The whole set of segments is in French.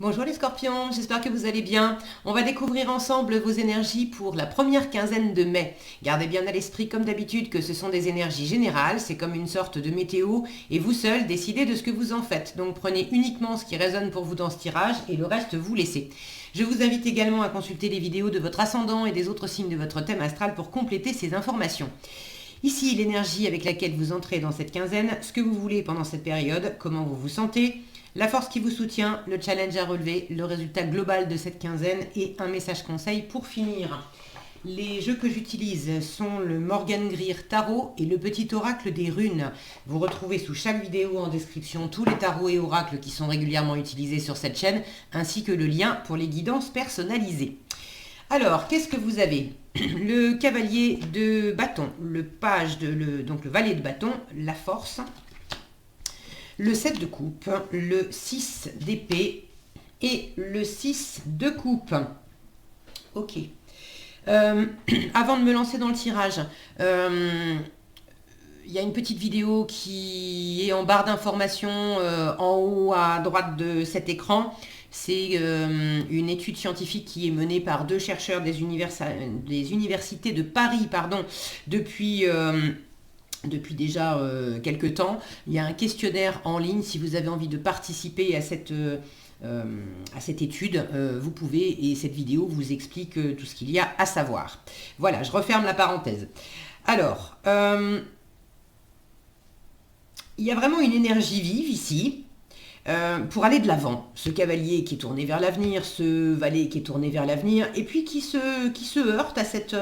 Bonjour les scorpions, j'espère que vous allez bien. On va découvrir ensemble vos énergies pour la première quinzaine de mai. Gardez bien à l'esprit comme d'habitude que ce sont des énergies générales, c'est comme une sorte de météo et vous seul décidez de ce que vous en faites. Donc prenez uniquement ce qui résonne pour vous dans ce tirage et le reste vous laissez. Je vous invite également à consulter les vidéos de votre ascendant et des autres signes de votre thème astral pour compléter ces informations. Ici, l'énergie avec laquelle vous entrez dans cette quinzaine, ce que vous voulez pendant cette période, comment vous vous sentez, la force qui vous soutient, le challenge à relever, le résultat global de cette quinzaine et un message conseil pour finir. Les jeux que j'utilise sont le Morgan Greer Tarot et le Petit Oracle des Runes. Vous retrouvez sous chaque vidéo en description tous les tarots et oracles qui sont régulièrement utilisés sur cette chaîne, ainsi que le lien pour les guidances personnalisées. Alors, qu'est-ce que vous avez? Le cavalier de bâton, donc le valet de bâton, la force, le 7 de coupe, le 6 d'épée et le 6 de coupe. Ok. Avant de me lancer dans le tirage, il y a une petite vidéo qui est en barre d'informations en haut à droite de cet écran. C'est une étude scientifique qui est menée par deux chercheurs des universités de Paris depuis, depuis déjà quelques temps. Il y a un questionnaire en ligne si vous avez envie de participer à cette étude, vous pouvez, et cette vidéo vous explique tout ce qu'il y a à savoir. Voilà, je referme la parenthèse. Alors, il y a vraiment une énergie vive ici pour aller de l'avant. Ce cavalier qui est tourné vers l'avenir, ce valet qui est tourné vers l'avenir, et puis qui se heurte à cette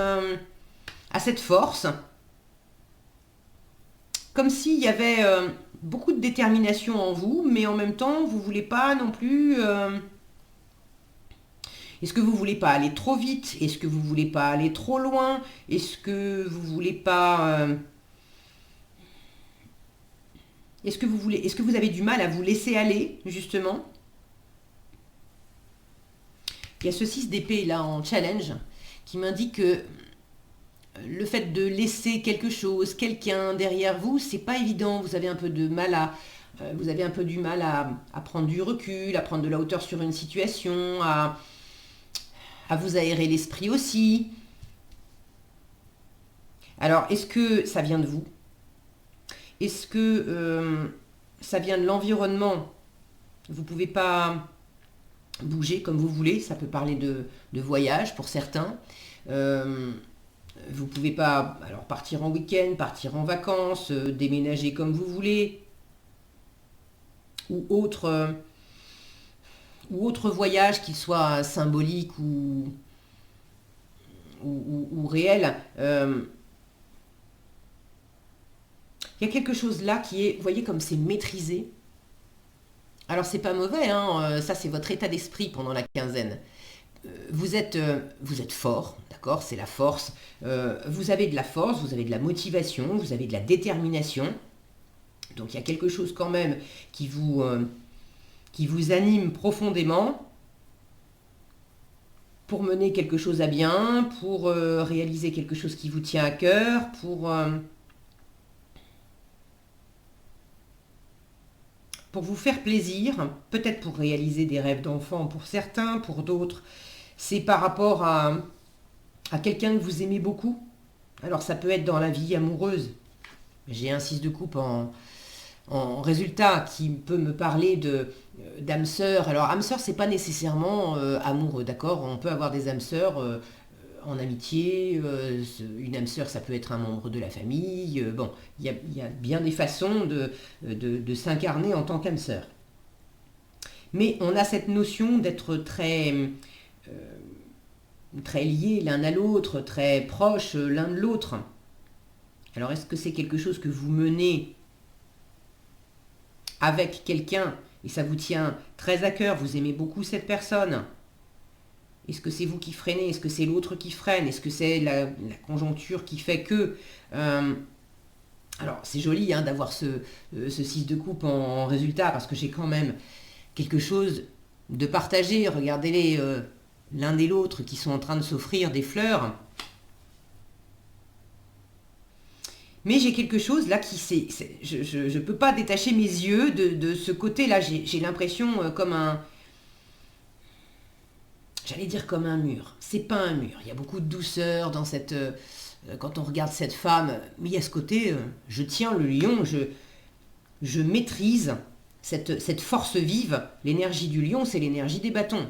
force, comme s'il y avait beaucoup de détermination en vous, mais en même temps, vous ne voulez pas non plus... Est-ce que vous ne voulez pas aller trop vite? Est-ce que vous ne voulez pas aller trop loin? Est-ce que vous ne voulez pas... Est-ce que vous avez du mal à vous laisser aller, justement? Il y a ce 6 d'épée là en challenge qui m'indique que le fait de laisser quelque chose, quelqu'un derrière vous, c'est pas évident. Vous avez un peu de mal à prendre du recul, à prendre de la hauteur sur une situation, à vous aérer l'esprit aussi. Alors, est-ce que ça vient de vous? Est-ce que ça vient de l'environnement? Vous ne pouvez pas bouger comme vous voulez. Ça peut parler de voyage pour certains. Vous ne pouvez pas alors partir en week-end, partir en vacances, déménager comme vous voulez. Ou autre voyage, qu'il soit symbolique ou réel. Il y a quelque chose là qui est, vous voyez comme c'est maîtrisé. Alors c'est pas mauvais, hein, ça c'est votre état d'esprit pendant la quinzaine. Vous êtes fort, d'accord, c'est la force. Vous avez de la force, vous avez de la motivation, vous avez de la détermination. Donc il y a quelque chose quand même qui vous anime profondément pour mener quelque chose à bien, pour réaliser quelque chose qui vous tient à cœur, pour vous faire plaisir, peut-être pour réaliser des rêves d'enfant pour certains, pour d'autres, c'est par rapport à quelqu'un que vous aimez beaucoup. Alors ça peut être dans la vie amoureuse. J'ai un 6 de coupe en résultat qui peut me parler d'âme sœur. Alors âme sœur, c'est pas nécessairement amoureux, d'accord? On peut avoir des âmes sœurs en amitié. Une âme sœur, ça peut être un membre de la famille. Bon, il y a bien des façons de s'incarner en tant qu'âme sœur. Mais on a cette notion d'être très liés l'un à l'autre, très proches l'un de l'autre. Alors est-ce que c'est quelque chose que vous menez avec quelqu'un et ça vous tient très à cœur, vous aimez beaucoup cette personne? Est-ce que c'est vous qui freinez? Est-ce que c'est l'autre qui freine? Est-ce que c'est la conjoncture qui fait que... alors c'est joli hein, d'avoir ce 6 de coupe en résultat parce que j'ai quand même quelque chose de partagé. Regardez-les l'un et l'autre qui sont en train de s'offrir des fleurs. Mais j'ai quelque chose là je ne peux pas détacher mes yeux de ce côté-là. J'ai l'impression comme un... j'allais dire comme un mur. C'est pas un mur. Il y a beaucoup de douceur dans cette... quand on regarde cette femme, mais il y a ce côté, je tiens le lion, je maîtrise cette force vive. L'énergie du lion, c'est l'énergie des bâtons.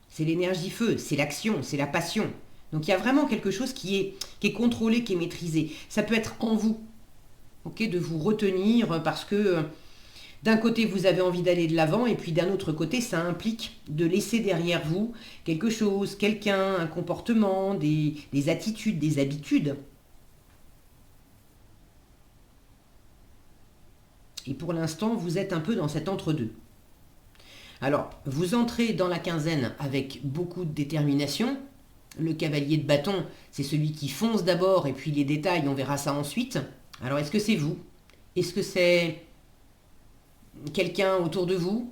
C'est l'énergie feu, c'est l'action, c'est la passion. Donc il y a vraiment quelque chose qui est contrôlé, qui est maîtrisé. Ça peut être en vous, ok, de vous retenir parce que d'un côté vous avez envie d'aller de l'avant et puis d'un autre côté ça implique de laisser derrière vous quelque chose, quelqu'un, un comportement, des attitudes, des habitudes. Et pour l'instant vous êtes un peu dans cet entre-deux. Alors vous entrez dans la quinzaine avec beaucoup de détermination. Le cavalier de bâton, c'est celui qui fonce d'abord et puis les détails, on verra ça ensuite. Alors est-ce que c'est vous? Est-ce que c'est quelqu'un autour de vous?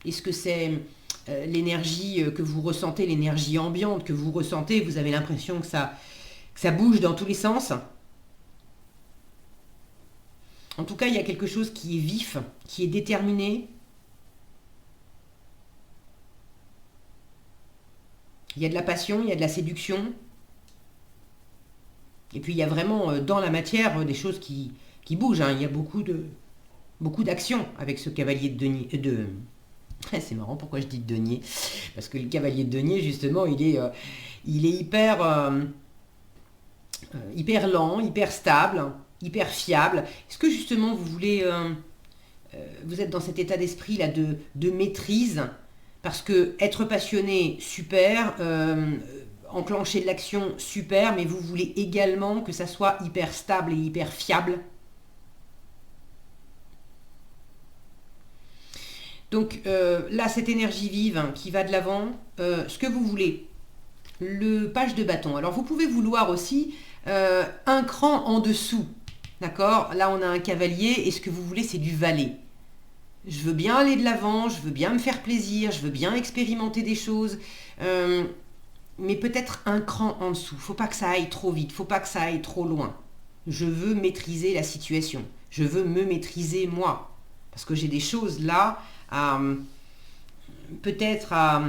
Est-ce que c'est l'énergie que vous ressentez, l'énergie ambiante que vous ressentez? Vous avez l'impression que ça bouge dans tous les sens. En tout cas, il y a quelque chose qui est vif, qui est déterminé. Il y a de la passion, il y a de la séduction. Et puis il y a vraiment dans la matière des choses qui bougent. Hein. Il y a beaucoup d'actions avec ce cavalier de denier. C'est marrant pourquoi je dis denier. Parce que le cavalier de denier, justement, il est hyper lent, hyper stable, hyper fiable. Est-ce que justement vous voulez... vous êtes dans cet état d'esprit là de maîtrise? Parce que être passionné, super, enclencher de l'action, super, mais vous voulez également que ça soit hyper stable et hyper fiable. Donc là, cette énergie vive qui va de l'avant, ce que vous voulez, le page de bâton. Alors vous pouvez vouloir aussi un cran en dessous, d'accord? Là, on a un cavalier et ce que vous voulez, c'est du valet. Je veux bien aller de l'avant, je veux bien me faire plaisir, je veux bien expérimenter des choses, mais peut-être un cran en dessous. Faut pas que ça aille trop vite, faut pas que ça aille trop loin. Je veux maîtriser la situation, je veux me maîtriser moi, parce que j'ai des choses là peut-être à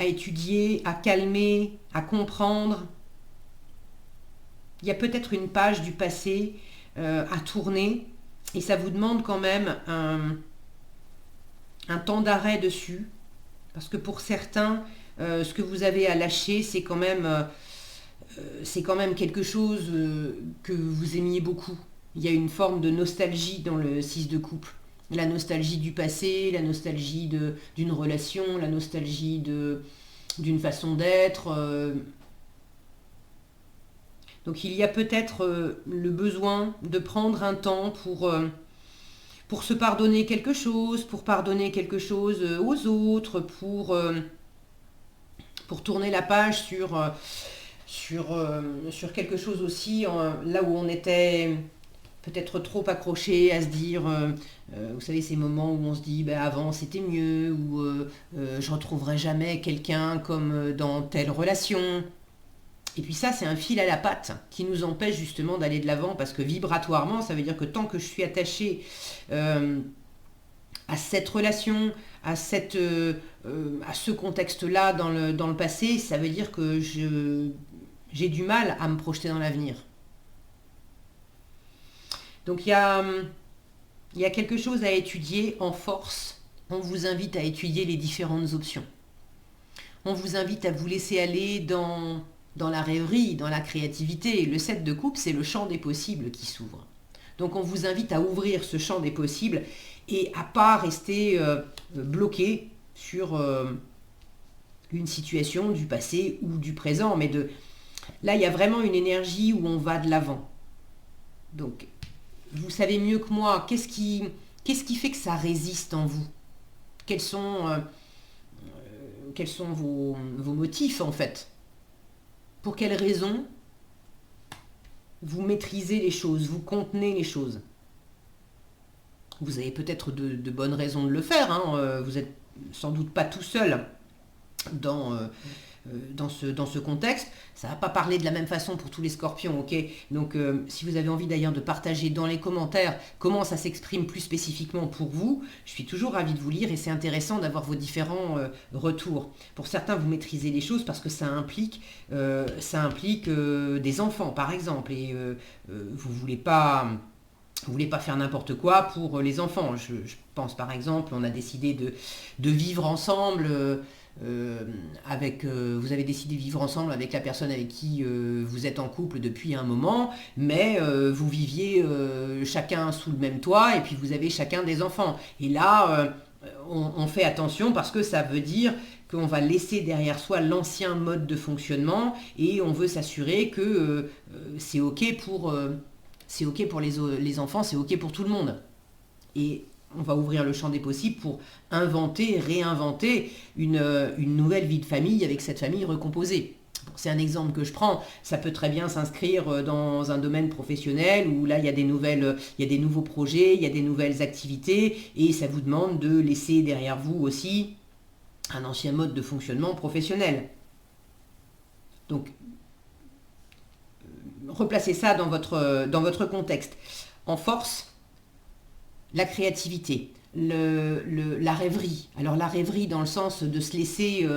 étudier, à calmer, à comprendre. Il y a peut-être une page du passé à tourner et ça vous demande quand même un temps d'arrêt dessus parce que pour certains ce que vous avez à lâcher c'est quand même quelque chose que vous aimiez beaucoup. Il y a une forme de nostalgie dans le 6 de coupe, la nostalgie du passé, la nostalgie d'une relation, la nostalgie d'une façon d'être. Donc il y a peut-être le besoin de prendre un temps pour se pardonner quelque chose, pour pardonner quelque chose aux autres, pour tourner la page sur quelque chose aussi, là où on était peut-être trop accroché à se dire, vous savez, ces moments où on se dit, bah, avant c'était mieux, ou je retrouverai jamais quelqu'un comme dans telle relation. Et puis ça, c'est un fil à la patte qui nous empêche justement d'aller de l'avant parce que vibratoirement, ça veut dire que tant que je suis attachée à cette relation, à ce contexte-là dans le passé, ça veut dire que j'ai du mal à me projeter dans l'avenir. Donc il y a quelque chose à étudier en force. On vous invite à étudier les différentes options. On vous invite à vous laisser aller dans la rêverie, dans la créativité. Le 7 de coupe, c'est le champ des possibles qui s'ouvre. Donc on vous invite à ouvrir ce champ des possibles et à pas rester bloqué sur une situation du passé ou du présent. Mais là, il y a vraiment une énergie où on va de l'avant. Donc, vous savez mieux que moi, qu'est-ce qui fait que ça résiste en vous? Quels sont vos motifs en fait? Pour quelles raisons vous maîtrisez les choses, vous contenez les choses? Vous avez peut-être de bonnes raisons de le faire, hein. Vous n'êtes sans doute pas tout seul dans dans ce contexte. Ça va pas parler de la même façon pour tous les scorpions, ok? Donc si vous avez envie d'ailleurs de partager dans les commentaires comment ça s'exprime plus spécifiquement pour vous, je suis toujours ravie de vous lire et c'est intéressant d'avoir vos différents retours. Pour certains, vous maîtrisez les choses parce que ça implique des enfants par exemple et vous voulez pas... Vous voulez pas faire n'importe quoi pour les enfants. Je pense par exemple, on a décidé de vivre ensemble vous avez décidé de vivre ensemble avec la personne avec qui vous êtes en couple depuis un moment, mais vous viviez chacun sous le même toit et puis vous avez chacun des enfants. Et là, on fait attention parce que ça veut dire qu'on va laisser derrière soi l'ancien mode de fonctionnement et on veut s'assurer que c'est ok pour... c'est ok pour les enfants, c'est ok pour tout le monde. Et on va ouvrir le champ des possibles pour inventer, réinventer une nouvelle vie de famille avec cette famille recomposée. Bon, c'est un exemple que je prends, ça peut très bien s'inscrire dans un domaine professionnel où là il y a des nouveaux projets, il y a des nouvelles activités et ça vous demande de laisser derrière vous aussi un ancien mode de fonctionnement professionnel. Donc replacez ça dans votre contexte. En force, la créativité, la rêverie. Alors la rêverie dans le sens de se laisser,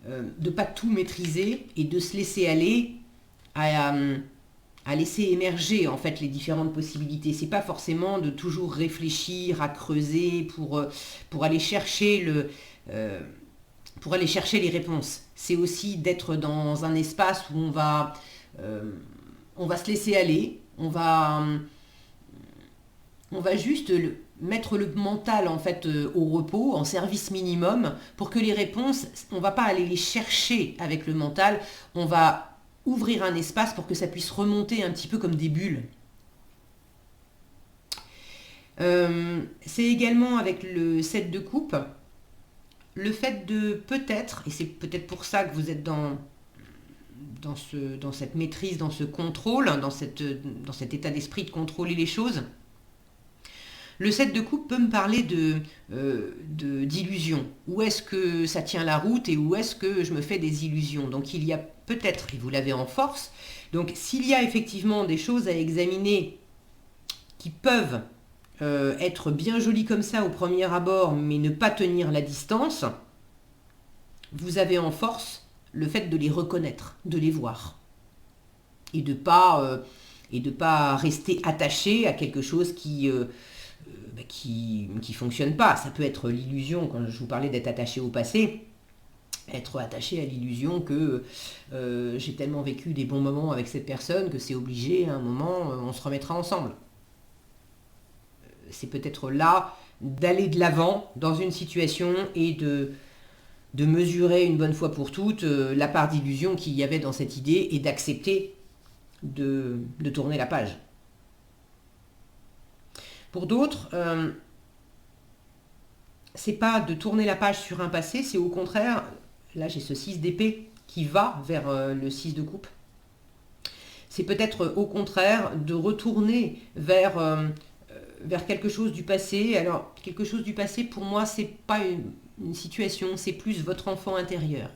de pas tout maîtriser et de se laisser aller à laisser émerger en fait les différentes possibilités. C'est pas forcément de toujours réfléchir, à creuser pour aller chercher les réponses. C'est aussi d'être dans un espace où on va se laisser aller, on va juste mettre le mental en fait au repos, en service minimum, pour que les réponses, on ne va pas aller les chercher avec le mental, on va ouvrir un espace pour que ça puisse remonter un petit peu comme des bulles. C'est également avec le 7 de coupe, le fait de peut-être, et c'est peut-être pour ça que vous êtes dans cette maîtrise, dans ce contrôle, dans cet état d'esprit de contrôler les choses. Le 7 de coupe peut me parler d'illusions. Où est-ce que ça tient la route et où est-ce que je me fais des illusions? Donc il y a peut-être, et vous l'avez en force, donc s'il y a effectivement des choses à examiner qui peuvent être bien jolies comme ça au premier abord, mais ne pas tenir la distance, vous avez en force le fait de les reconnaître, de les voir. Et de pas rester attaché à quelque chose qui fonctionne pas. Ça peut être l'illusion, quand je vous parlais d'être attaché au passé, être attaché à l'illusion que j'ai tellement vécu des bons moments avec cette personne que c'est obligé, à un moment, on se remettra ensemble. C'est peut-être là d'aller de l'avant dans une situation et de mesurer une bonne fois pour toutes la part d'illusion qu'il y avait dans cette idée et d'accepter de tourner la page. Pour d'autres, c'est pas de tourner la page sur un passé, c'est au contraire, là j'ai ce 6 d'épée qui va vers le 6 de coupe. C'est peut-être au contraire de retourner vers quelque chose du passé. Alors, quelque chose du passé, pour moi, c'est pas une situation, c'est plus votre enfant intérieur.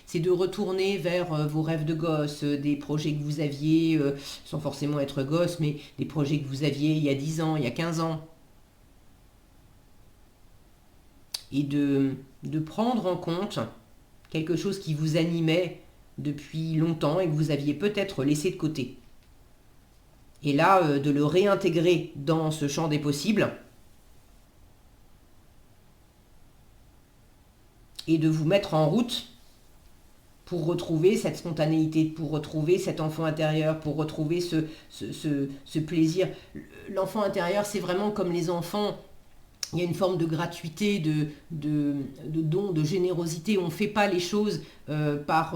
C'est de retourner vers vos rêves de gosse, des projets que vous aviez, sans forcément être gosse, mais des projets que vous aviez il y a 10 ans, il y a 15 ans. Et de prendre en compte quelque chose qui vous animait depuis longtemps et que vous aviez peut-être laissé de côté. Et là, de le réintégrer dans ce champ des possibles et de vous mettre en route pour retrouver cette spontanéité, pour retrouver cet enfant intérieur, pour retrouver ce plaisir. L'enfant intérieur, c'est vraiment comme les enfants. Il y a une forme de gratuité, de don, de générosité. On ne fait pas les choses par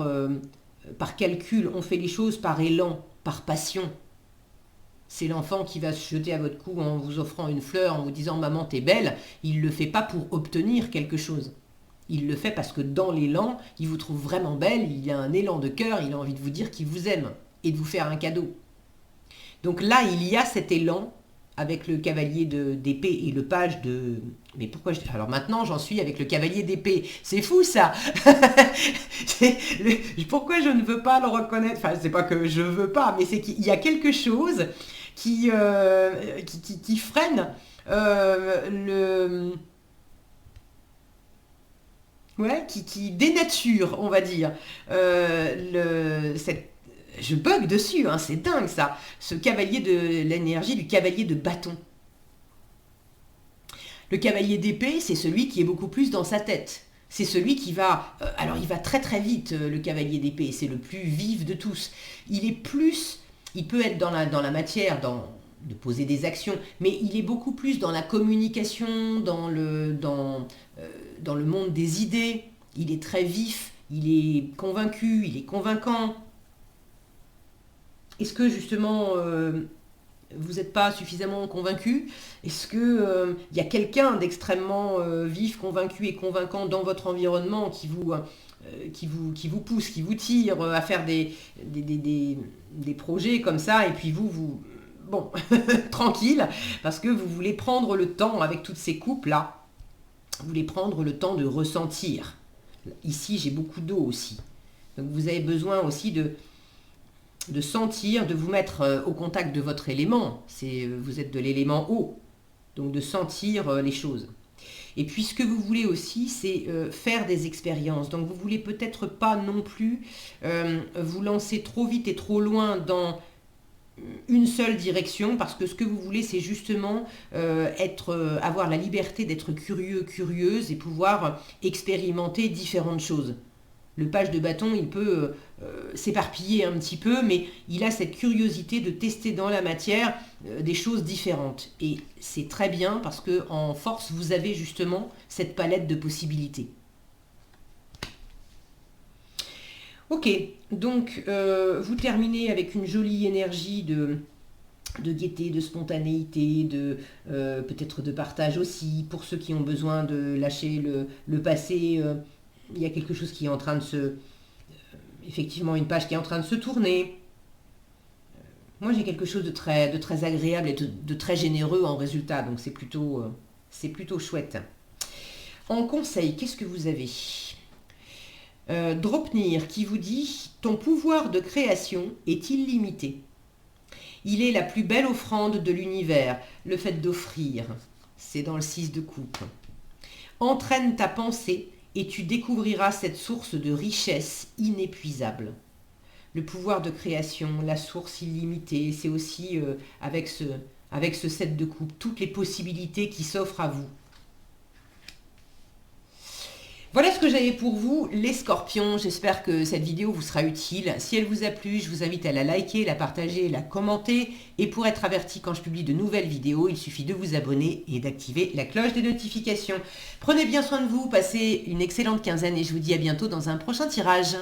calcul, on fait les choses par élan, par passion. C'est l'enfant qui va se jeter à votre cou en vous offrant une fleur, en vous disant « Maman, t'es belle ». Il ne le fait pas pour obtenir quelque chose. Il le fait parce que dans l'élan, il vous trouve vraiment belle, il a un élan de cœur, il a envie de vous dire qu'il vous aime et de vous faire un cadeau. Donc là, il y a cet élan avec le cavalier d'épée et le page de... Mais pourquoi Alors maintenant, j'en suis avec le cavalier d'épée. C'est fou, ça. Pourquoi je ne veux pas le reconnaître? Enfin, c'est pas que je veux pas, mais c'est qu'il y a quelque chose qui freine le... Ouais, qui dénature, on va dire, je bug dessus, hein, c'est dingue ça, ce cavalier de l'énergie du cavalier de bâton. Le cavalier d'épée, c'est celui qui est beaucoup plus dans sa tête. C'est celui qui va... alors il va très très vite, le cavalier d'épée, c'est le plus vif de tous. Il peut être dans la matière, de poser des actions, mais il est beaucoup plus dans la communication, dans le monde des idées. Il est très vif, il est convaincu, il est convaincant. Est-ce que justement vous n'êtes pas suffisamment convaincu? Est-ce que y a quelqu'un d'extrêmement vif, convaincu et convaincant dans votre environnement qui vous pousse, qui vous tire à faire des projets comme ça, et puis vous bon, tranquille, parce que vous voulez prendre le temps avec toutes ces coupes-là, vous voulez prendre le temps de ressentir. Ici, j'ai beaucoup d'eau aussi. Donc vous avez besoin aussi de sentir, de vous mettre au contact de votre élément. Vous êtes de l'élément eau, donc de sentir les choses. Et puis ce que vous voulez aussi, c'est faire des expériences. Donc vous ne voulez peut-être pas non plus vous lancer trop vite et trop loin dans une seule direction, parce que ce que vous voulez, c'est justement avoir la liberté d'être curieux, curieuse, et pouvoir expérimenter différentes choses. Le page de bâton, il peut s'éparpiller un petit peu, mais il a cette curiosité de tester dans la matière des choses différentes. Et c'est très bien, parce qu'en force, vous avez justement cette palette de possibilités. Ok, donc vous terminez avec une jolie énergie de gaieté, de spontanéité, peut-être de partage aussi. Pour ceux qui ont besoin de lâcher le passé, il y a quelque chose qui est en train de effectivement une page qui est en train de se tourner. Moi j'ai quelque chose de très agréable et de très généreux en résultat, donc c'est plutôt chouette. En conseil, qu'est-ce que vous avez ? Dropnir qui vous dit « Ton pouvoir de création est illimité. Il est la plus belle offrande de l'univers, le fait d'offrir. » C'est dans le 6 de coupe. « Entraîne ta pensée et tu découvriras cette source de richesse inépuisable. » Le pouvoir de création, la source illimitée, c'est aussi avec ce 7 de coupe, toutes les possibilités qui s'offrent à vous. Voilà ce que j'avais pour vous, les scorpions. J'espère que cette vidéo vous sera utile. Si elle vous a plu, je vous invite à la liker, la partager, la commenter. Et pour être averti quand je publie de nouvelles vidéos, il suffit de vous abonner et d'activer la cloche des notifications. Prenez bien soin de vous, passez une excellente quinzaine et je vous dis à bientôt dans un prochain tirage.